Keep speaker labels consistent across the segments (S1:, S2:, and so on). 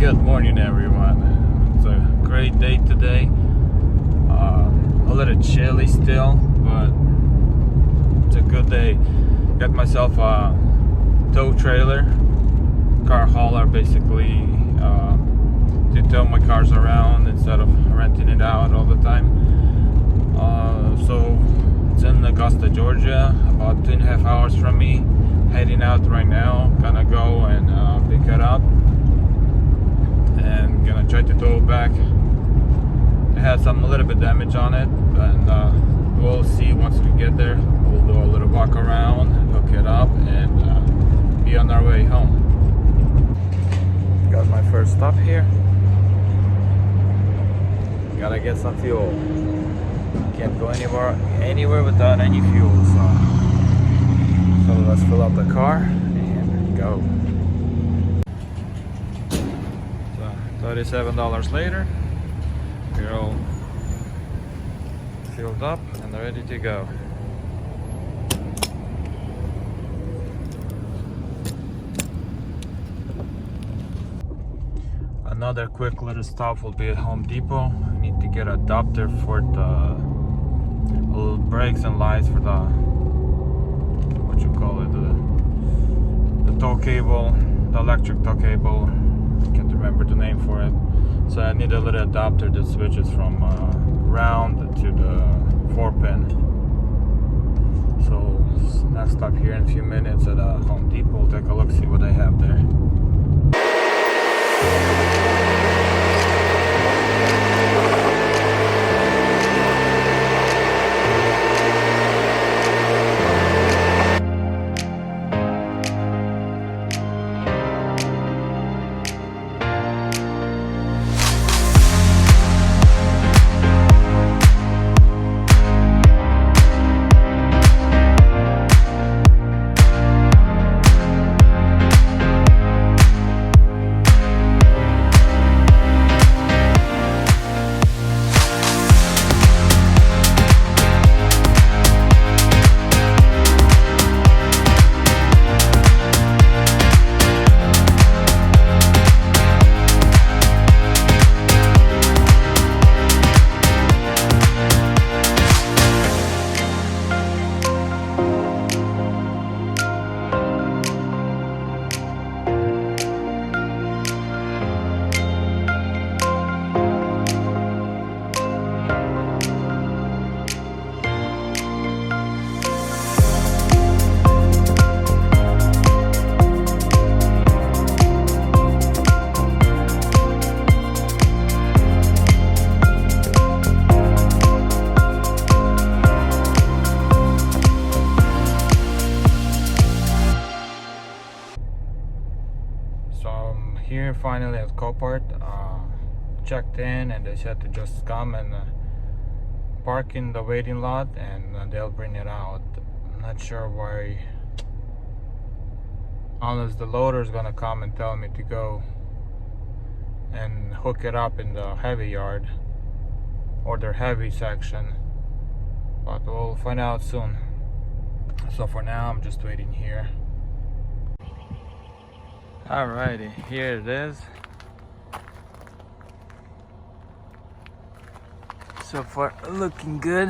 S1: Good morning, everyone. It's a great day today. A little chilly still, but it's a good day. Got myself a tow trailer, car hauler, basically, to tow my cars around instead of renting it out all the time. So it's in Augusta, Georgia, about 2.5 hours from me. Heading out right now. Gonna go and pick it up and gonna try to tow it back. It has a little bit damage on it, and we'll see once we get there. We'll do a little walk around, hook it up, and be on our way home. Got my first stop here. Gotta get some fuel. Can't go anywhere without any fuel, so let's fill up the car and go. So $37 later, we're all filled up and ready to go. Another quick little stop will be at Home Depot. I need to get an adapter for the little brakes and lights for the, what you call it, the tow cable, the electric tow cable. I can't remember the name for it. So I need a little adapter that switches from round to the 4-pin. So next stop here in a few minutes at Home Depot. Take a look, see what they have there. Here finally at Copart, checked in, and they said to just come and park in the waiting lot, and they'll bring it out. I'm not sure why, unless the loader is gonna come and tell me to go and hook it up in the heavy yard or their heavy section, but we'll find out soon. So for now, I'm just waiting here. Alrighty, here it is. So far, looking good.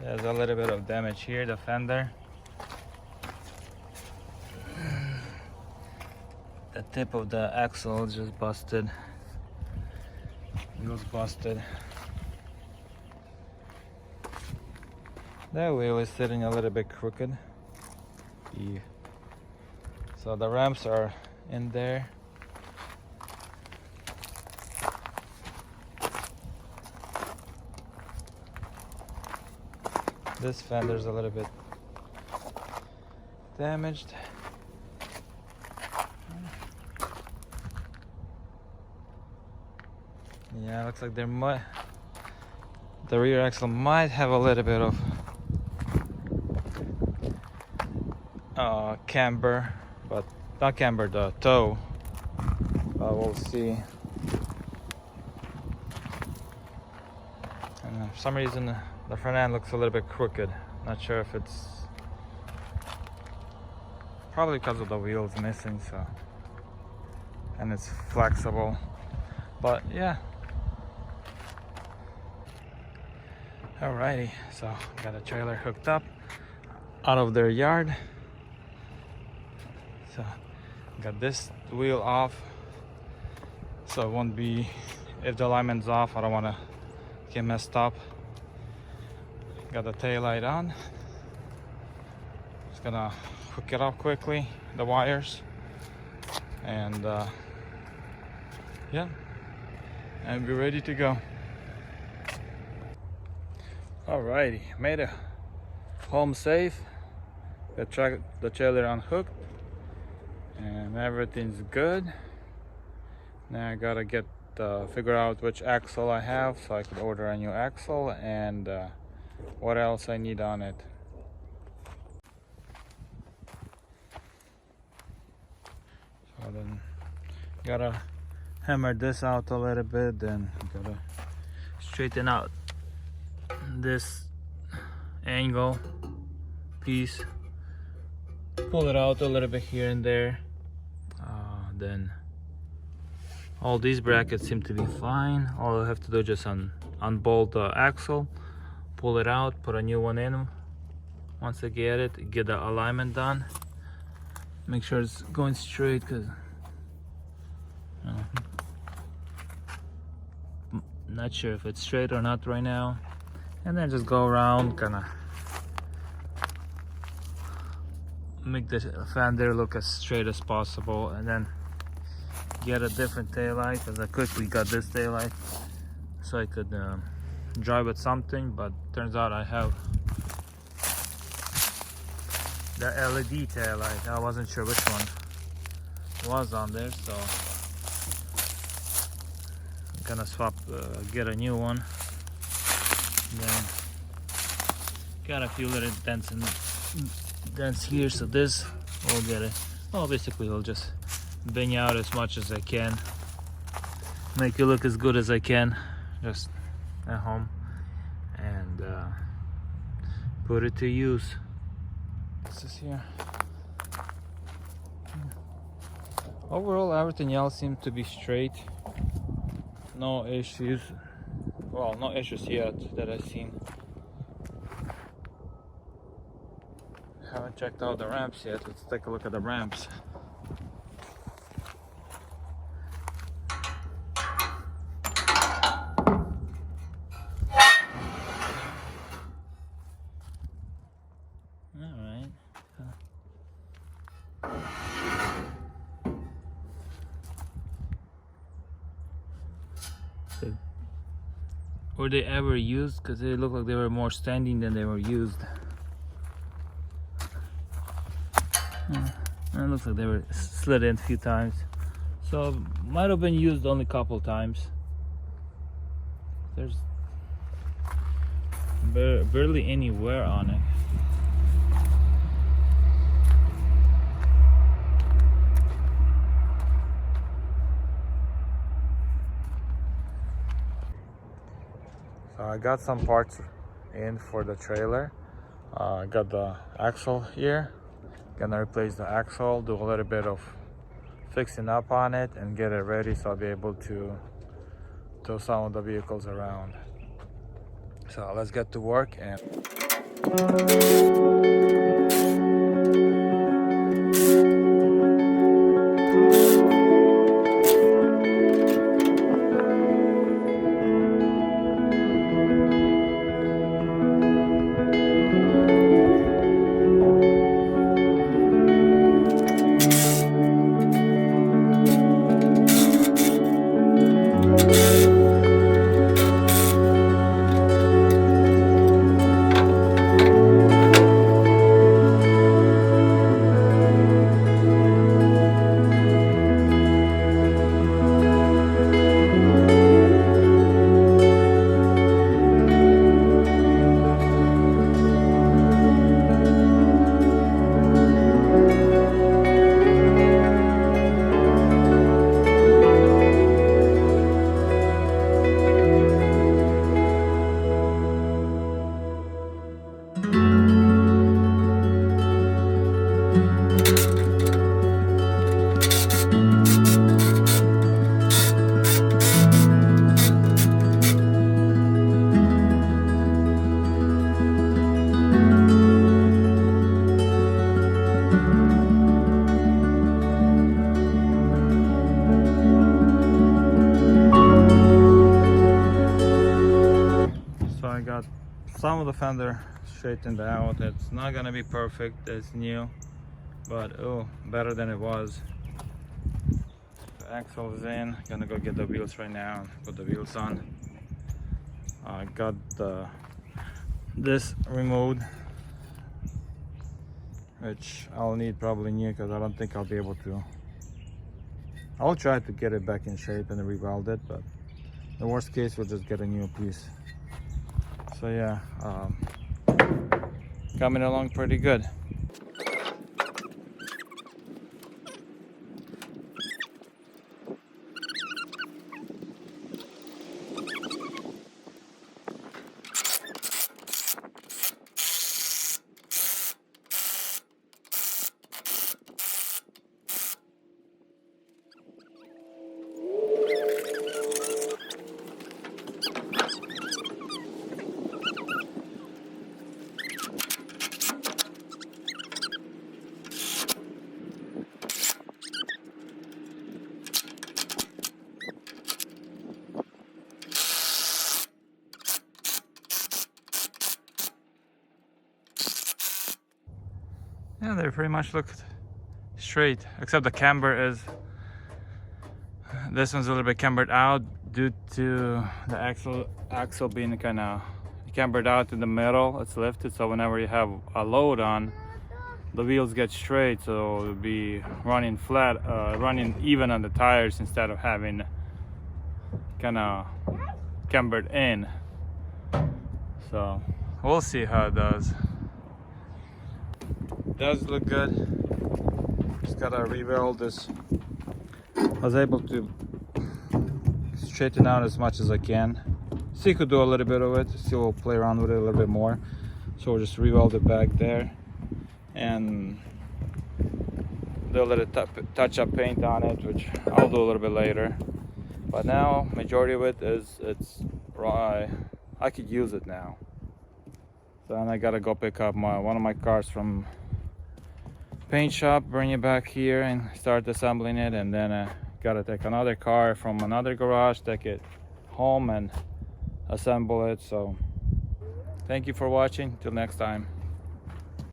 S1: There's a little bit of damage here, the fender. The tip of the axle is just busted. It was busted. That wheel is sitting a little bit crooked. Yeah. So the ramps are in there. This fender's a little bit damaged. Yeah, looks like the rear axle might have a little bit of camber, but not camber, the toe. We'll see. And for some reason the front end looks a little bit crooked. Not sure if it's probably because of the wheels missing, so, and it's flexible, but yeah. Alrighty, so got a trailer hooked up out of their yard. So got this wheel off, so it won't be, if the alignment's off, I don't want to get messed up. Got the tail light on. Just gonna hook it up quickly, the wires, and yeah, and be ready to go. Alrighty, made it home safe. The trailer unhooked and everything's good. Now I gotta get figure out which axle I have so I can order a new axle, and what else I need on it. So then gotta hammer this out a little bit, then gotta straighten out this angle piece, pull it out a little bit here and there. Then all these brackets seem to be fine. All I have to do is just unbolt the axle, pull it out, put a new one in. Once I get it, get the alignment done, make sure it's going straight, because not sure if it's straight or not right now. And then just go around, kinda make the fender look as straight as possible, and then get a different taillight, because I quickly got this taillight so I could drive with something, but turns out I have the LED taillight. I wasn't sure which one was on there, so I'm gonna swap, get a new one. Then got a few little dents here, so this will get it. Well, basically I'll just bang out as much as I can, make it look as good as I can just at home, and put it to use. This is here. Overall everything else seems to be straight, no issues. Well, no issues yet that I've seen. Haven't checked out the ramps yet. Let's take a look at the ramps. Alright. Were they ever used? Because they look like they were more standing than they were used. And it looks like they were slid in a few times, so might have been used only a couple times. There's barely any wear on it. So I got some parts in for the trailer. I got the axle here. Gonna replace the axle, do a little bit of fixing up on it, and get it ready so I'll be able to tow some of the vehicles around. So let's get to work. And some of the fender straightened out. It's not gonna be perfect, it's new, but oh, better than it was. The axle is in. Gonna go get the wheels right now and put the wheels on. I got this removed, which I'll need probably new because I don't think I'll be able to. I'll try to get it back in shape and re-weld it, but the worst case we'll just get a new piece. So yeah, coming along pretty good. Yeah, they pretty much look straight, except the camber is, this one's a little bit cambered out due to the axle being kind of cambered out in the middle. It's lifted, so whenever you have a load on, the wheels get straight, so it'll be running flat, running even on the tires instead of having kind of cambered in. So we'll see how it does. Does look good. Just gotta re-weld this. I was able to straighten out as much as I can. Still could do a little bit of it. Still will play around with it a little bit more. So we'll just re-weld it back there and do a little touch-up paint on it, which I'll do a little bit later. But now, majority of it is I could use it now. So then I gotta go pick up one of my cars from paint shop, bring it back here and start assembling it, and then gotta take another car from another garage, take it home and assemble it. So thank you for watching, till next time.